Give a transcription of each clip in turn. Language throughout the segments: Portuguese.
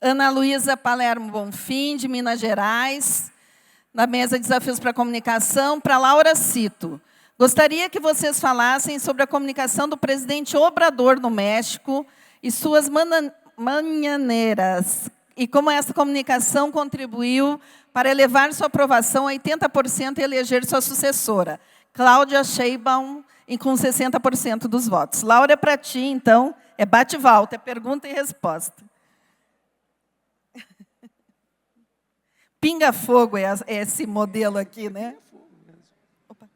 Ana Luísa Palermo Bonfim, de Minas Gerais, na mesa Desafios para a Comunicação, para Laura Cito. Gostaria que vocês falassem sobre a comunicação do presidente Obrador no México e suas mañaneras, e como essa comunicação contribuiu para elevar sua aprovação a 80% e eleger sua sucessora, Cláudia Sheinbaum, e com 60% dos votos. Laura, é para ti, então, é bate-volta, é pergunta e resposta. Pinga-fogo é esse modelo aqui, né? Opa.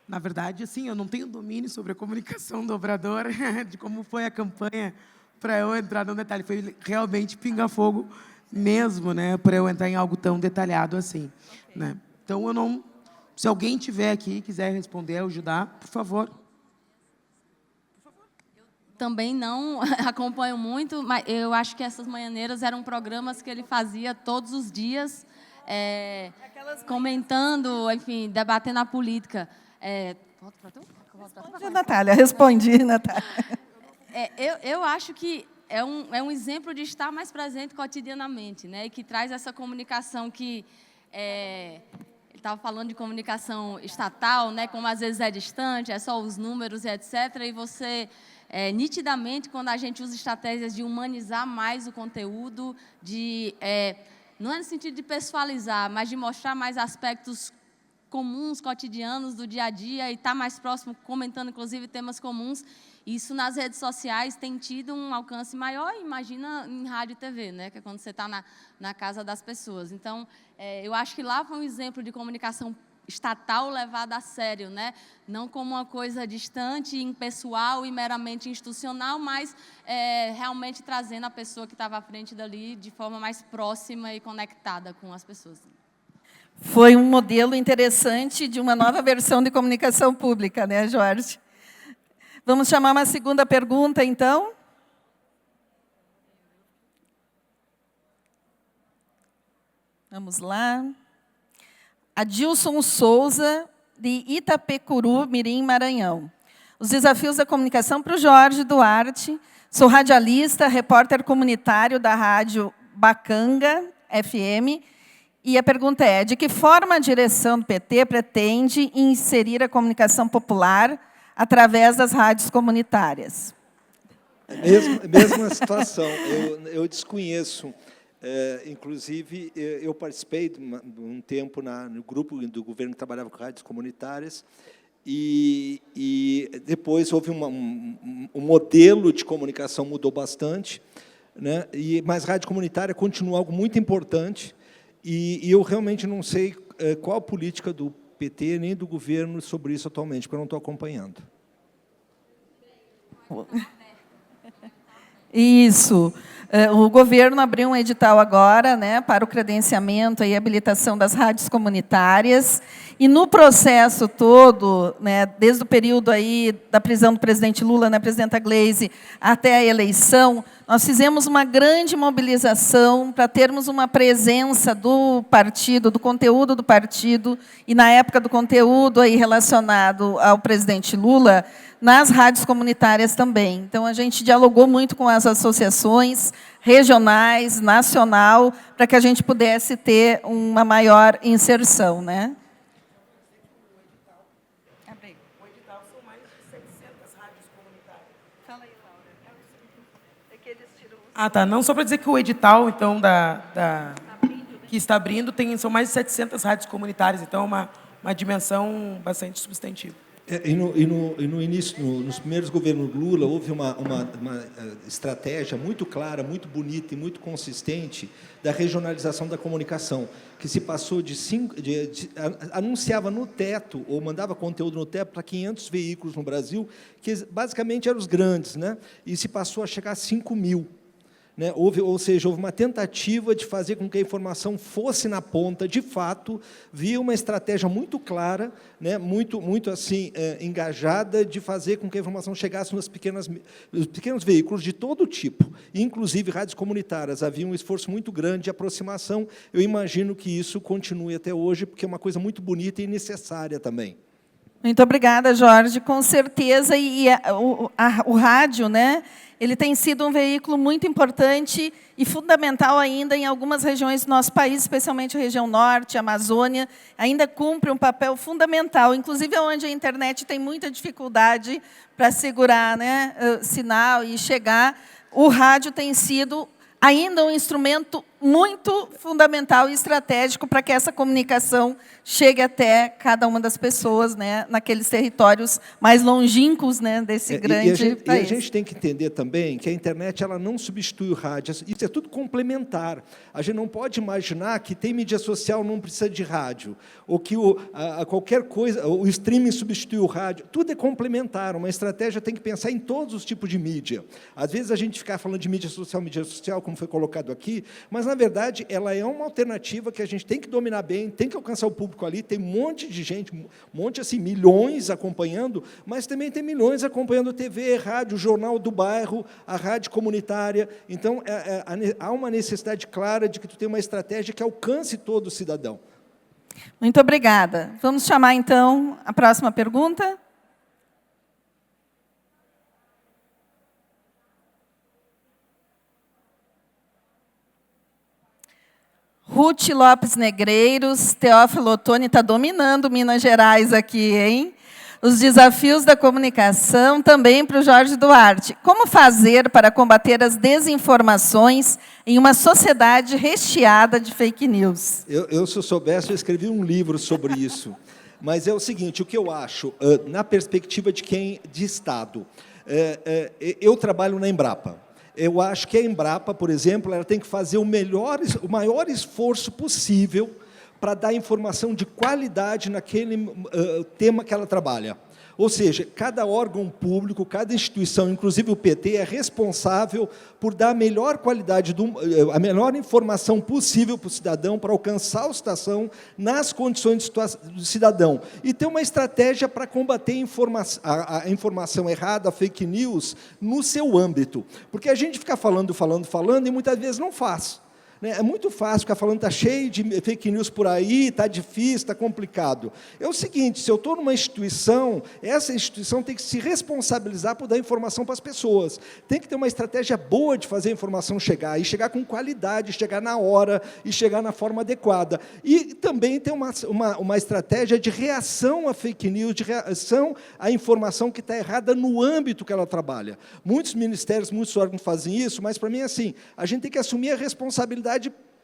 Na verdade, assim, eu não tenho domínio sobre a comunicação do Obrador, de como foi a campanha para eu entrar no detalhe. Foi realmente pinga-fogo mesmo, né, para eu entrar em algo tão detalhado assim. Okay. Né? Então, eu não... Se alguém tiver aqui e quiser responder, ajudar, por favor. Também não acompanho muito, mas eu acho que essas manhãneiras eram programas que ele fazia todos os dias, comentando, enfim, debatendo a política. Volta para tu? Responde, Natália. Respondi, Natália. Eu acho que é um exemplo de estar mais presente cotidianamente, né? E que traz essa comunicação que... ele estava falando de comunicação estatal, né? Como às vezes é distante, é só os números e etc. E você... nitidamente, quando a gente usa estratégias de humanizar mais o conteúdo, não é no sentido de pessoalizar, mas de mostrar mais aspectos comuns, cotidianos do dia a dia e estar mais próximo, comentando, inclusive, temas comuns. Isso nas redes sociais tem tido um alcance maior, imagina em rádio e TV, né? Que é quando você está na casa das pessoas. Então, eu acho que lá foi um exemplo de comunicação estatal levada a sério, né? Não como uma coisa distante, impessoal e meramente institucional, mas realmente trazendo a pessoa que estava à frente dali de forma mais próxima e conectada com as pessoas. Foi um modelo interessante de uma nova versão de comunicação pública, né, Jorge? Vamos chamar uma segunda pergunta, então? Vamos lá. Adilson Souza, de Itapecuru, Mirim, Maranhão. Os desafios da comunicação para o Jorge Duarte. Sou radialista, repórter comunitário da rádio Bacanga FM. E a pergunta é, de que forma a direção do PT pretende inserir a comunicação popular através das rádios comunitárias? Mesma situação. Eu desconheço. Inclusive, eu participei de um tempo no grupo do governo que trabalhava com rádios comunitárias e depois houve um modelo de comunicação mudou bastante, né? Mas rádio comunitária continua algo muito importante e eu realmente não sei qual a política do PT nem do governo sobre isso atualmente, porque eu não estou acompanhando. Isso. O governo abriu um edital agora, né, para o credenciamento e habilitação das rádios comunitárias. E no processo todo, né, desde o período aí da prisão do presidente Lula, né, presidenta Gleisi, até a eleição, nós fizemos uma grande mobilização para termos uma presença do partido, do conteúdo do partido, e na época do conteúdo aí relacionado ao presidente Lula, nas rádios comunitárias também. Então, a gente dialogou muito com as associações regionais, nacional, para que a gente pudesse ter uma maior inserção, né? O edital são mais de 700 rádios comunitárias. Fala aí, Laura. É que eles tiram... Tá. Não, só para dizer que o edital, então, que está abrindo, são mais de 700 rádios comunitárias, então é uma dimensão bastante substantiva. No início, nos primeiros governos Lula, houve uma estratégia muito clara, muito bonita e muito consistente da regionalização da comunicação, que se passou anunciava no teto, ou mandava conteúdo no teto para 500 veículos no Brasil, que basicamente eram os grandes, né? E se passou a chegar a 5.000. Né? Ou seja, houve uma tentativa de fazer com que a informação fosse na ponta, de fato, via uma estratégia muito clara, né? muito assim, engajada, de fazer com que a informação chegasse nos pequenos veículos de todo tipo, inclusive rádios comunitárias. Havia um esforço muito grande de aproximação. Eu imagino que isso continue até hoje, porque é uma coisa muito bonita e necessária também. Muito obrigada, Jorge. Com certeza, o rádio, né, ele tem sido um veículo muito importante e fundamental ainda em algumas regiões do nosso país, especialmente a região norte, a Amazônia, ainda cumpre um papel fundamental, inclusive onde a internet tem muita dificuldade para segurar, né, sinal e chegar. O rádio tem sido ainda um instrumento muito fundamental e estratégico para que essa comunicação chegue até cada uma das pessoas, né, naqueles territórios mais longínquos, né, desse grande país. E a gente tem que entender também que a internet ela não substitui o rádio, isso é tudo complementar. A gente não pode imaginar que tem mídia social não precisa de rádio, ou que qualquer coisa, o streaming substitui o rádio. Tudo é complementar, uma estratégia tem que pensar em todos os tipos de mídia. Às vezes a gente fica falando de mídia social, como foi colocado aqui, mas, na verdade, ela é uma alternativa que a gente tem que dominar bem, tem que alcançar o público ali, tem um monte de gente, assim, milhões acompanhando, mas também tem milhões acompanhando TV, rádio, jornal do bairro, a rádio comunitária. Então, há uma necessidade clara de que tu tenha uma estratégia que alcance todo o cidadão. Muito obrigada. Vamos chamar, então, a próxima pergunta. Ruth Lopes Negreiros, Teófilo Otoni está dominando Minas Gerais aqui, hein? Os desafios da comunicação também para o Jorge Duarte. Como fazer para combater as desinformações em uma sociedade recheada de fake news? Eu se eu soubesse, eu escrevi um livro sobre isso. Mas é o seguinte, o que eu acho, na perspectiva de Estado, eu trabalho na Embrapa. Eu acho que a Embrapa, por exemplo, ela tem que fazer o maior esforço possível para dar informação de qualidade naquele tema que ela trabalha. Ou seja, cada órgão público, cada instituição, inclusive o PT, é responsável por dar a melhor qualidade, a melhor informação possível para o cidadão, para alcançar a situação nas condições do cidadão. E ter uma estratégia para combater a informação errada, a fake news, no seu âmbito. Porque a gente fica falando e muitas vezes não faz. É muito fácil ficar falando, está cheio de fake news por aí, está difícil, está complicado. É o seguinte, se eu estou numa instituição, essa instituição tem que se responsabilizar por dar informação para as pessoas. Tem que ter uma estratégia boa de fazer a informação chegar, e chegar com qualidade, chegar na hora, e chegar na forma adequada. E também ter uma estratégia de reação à fake news, de reação à informação que está errada no âmbito que ela trabalha. Muitos ministérios, muitos órgãos fazem isso, mas, para mim, é assim, a gente tem que assumir a responsabilidade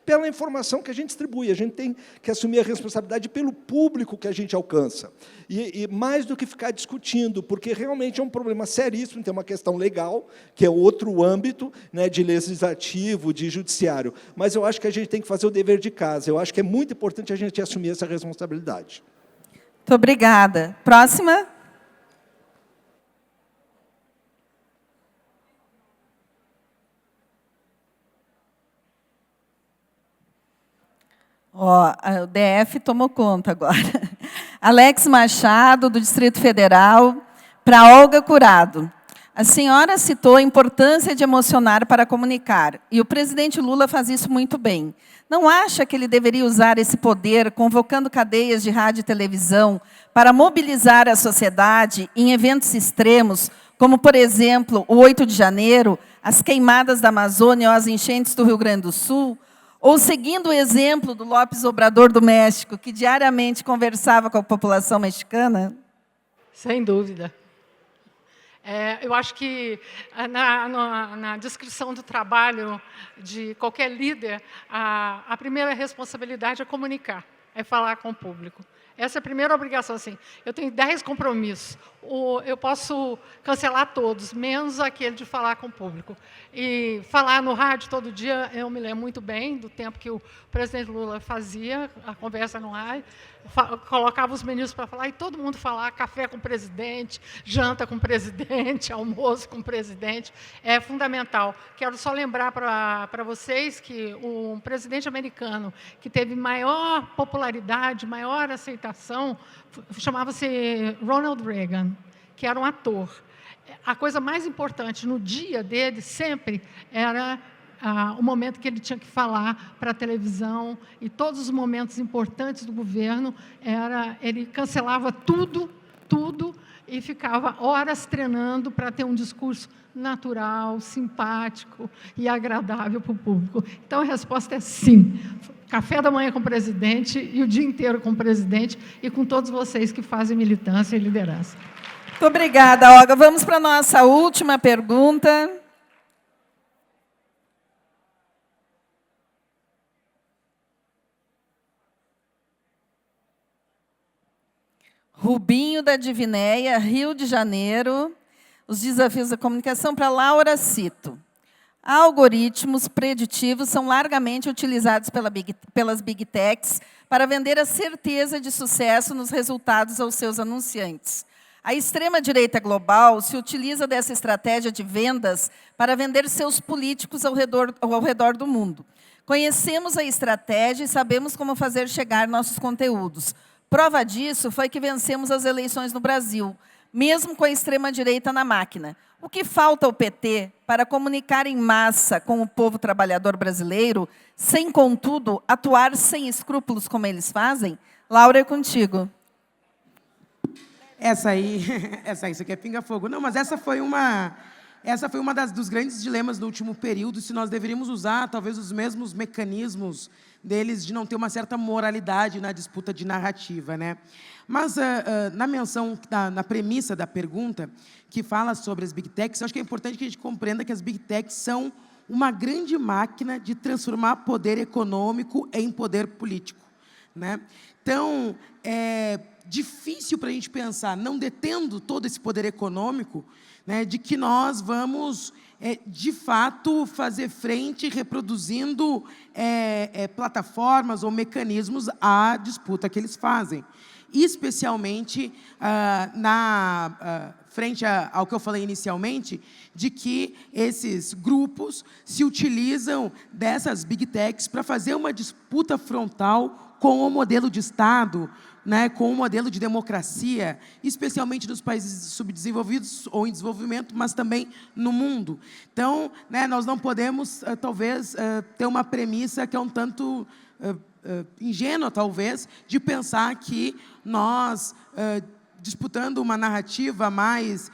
pela informação que a gente distribui, a gente tem que assumir a responsabilidade pelo público que a gente alcança. E mais do que ficar discutindo, porque realmente é um problema seríssimo, tem uma questão legal, que é outro âmbito, né, de legislativo, de judiciário, mas eu acho que a gente tem que fazer o dever de casa, eu acho que é muito importante a gente assumir essa responsabilidade. Muito obrigada. Próxima. O DF tomou conta agora. Alex Machado, do Distrito Federal, para Olga Curado. A senhora citou a importância de emocionar para comunicar, e o presidente Lula faz isso muito bem. Não acha que ele deveria usar esse poder, convocando cadeias de rádio e televisão, para mobilizar a sociedade em eventos extremos, como, por exemplo, o 8 de janeiro, as queimadas da Amazônia ou as enchentes do Rio Grande do Sul? Ou seguindo o exemplo do López Obrador do México, que diariamente conversava com a população mexicana? Sem dúvida. Eu acho que, na descrição do trabalho de qualquer líder, a primeira responsabilidade é comunicar, é falar com o público. Essa é a primeira obrigação. Assim, eu tenho 10 compromissos. Eu posso cancelar todos, menos aquele de falar com o público. E falar no rádio todo dia, eu me lembro muito bem do tempo que o presidente Lula fazia a conversa no rádio, colocava os meninos para falar, e todo mundo falar, café com o presidente, janta com o presidente, almoço com o presidente, é fundamental. Quero só lembrar para vocês que o presidente americano que teve maior popularidade, maior aceitação, chamava-se Ronald Reagan, que era um ator. A coisa mais importante no dia dele, sempre, era o momento que ele tinha que falar para a televisão, e todos os momentos importantes do governo, ele cancelava tudo tudo e ficava horas treinando para ter um discurso natural, simpático e agradável para o público. Então, a resposta é sim. Café da manhã com o presidente e o dia inteiro com o presidente e com todos vocês que fazem militância e liderança. Muito obrigada, Olga. Vamos para a nossa última pergunta. Rubinho da Divinéia, Rio de Janeiro. Os desafios da comunicação para Laura Cito. Algoritmos preditivos são largamente utilizados pelas Big Techs para vender a certeza de sucesso nos resultados aos seus anunciantes. A extrema-direita global se utiliza dessa estratégia de vendas para vender seus políticos ao redor do mundo. Conhecemos a estratégia e sabemos como fazer chegar nossos conteúdos. Prova disso foi que vencemos as eleições no Brasil, mesmo com a extrema-direita na máquina. O que falta ao PT para comunicar em massa com o povo trabalhador brasileiro, sem, contudo, atuar sem escrúpulos como eles fazem? Laura, é contigo. Essa aí, isso aqui é pinga-fogo. Não, mas essa foi uma dos grandes dilemas do último período, se nós deveríamos usar, talvez, os mesmos mecanismos deles de não ter uma certa moralidade na disputa de narrativa, né? Mas, na menção, na premissa da pergunta, que fala sobre as Big Techs, eu acho que é importante que a gente compreenda que as Big Techs são uma grande máquina de transformar poder econômico em poder político, né? Então, é difícil para a gente pensar, não detendo todo esse poder econômico, né, de que nós vamos, de fato, fazer frente reproduzindo plataformas ou mecanismos à disputa que eles fazem. Especialmente frente ao que eu falei inicialmente, de que esses grupos se utilizam dessas Big Techs para fazer uma disputa frontal com o modelo de Estado, né, com o modelo de democracia, especialmente nos países subdesenvolvidos ou em desenvolvimento, mas também no mundo. Então, né, nós não podemos, talvez, ter uma premissa que é um tanto ingênua, talvez, de pensar que nós, disputando uma narrativa mais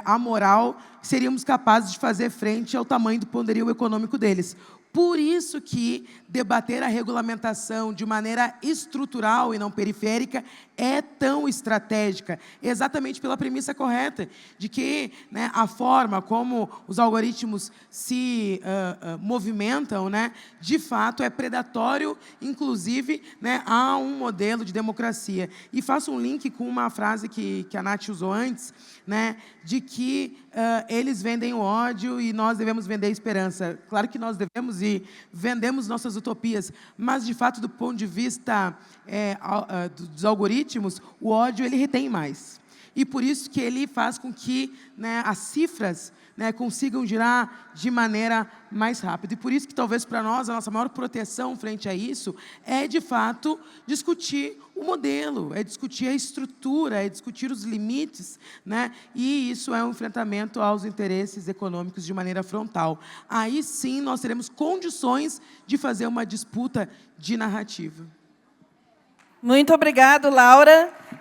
amoral, seríamos capazes de fazer frente ao tamanho do poderio econômico deles. Por isso que debater a regulamentação de maneira estrutural e não periférica é tão estratégica, exatamente pela premissa correta, de que, né, a forma como os algoritmos se movimentam, né, de fato, é predatório, inclusive, né, a um modelo de democracia. E faço um link com uma frase que a Nath usou antes, né, de que eles vendem o ódio e nós devemos vender a esperança. Claro que nós devemos e vendemos nossas utopias, mas, de fato, do ponto de vista dos algoritmos, o ódio ele retém mais. E por isso que ele faz com que, né, as cifras, né, consigam girar de maneira mais rápida. E por isso que, talvez, para nós, a nossa maior proteção frente a isso é, de fato, discutir o modelo, é discutir a estrutura, é discutir os limites, né? E isso é um enfrentamento aos interesses econômicos de maneira frontal. Aí, sim, nós teremos condições de fazer uma disputa de narrativa. Muito obrigado, Laura.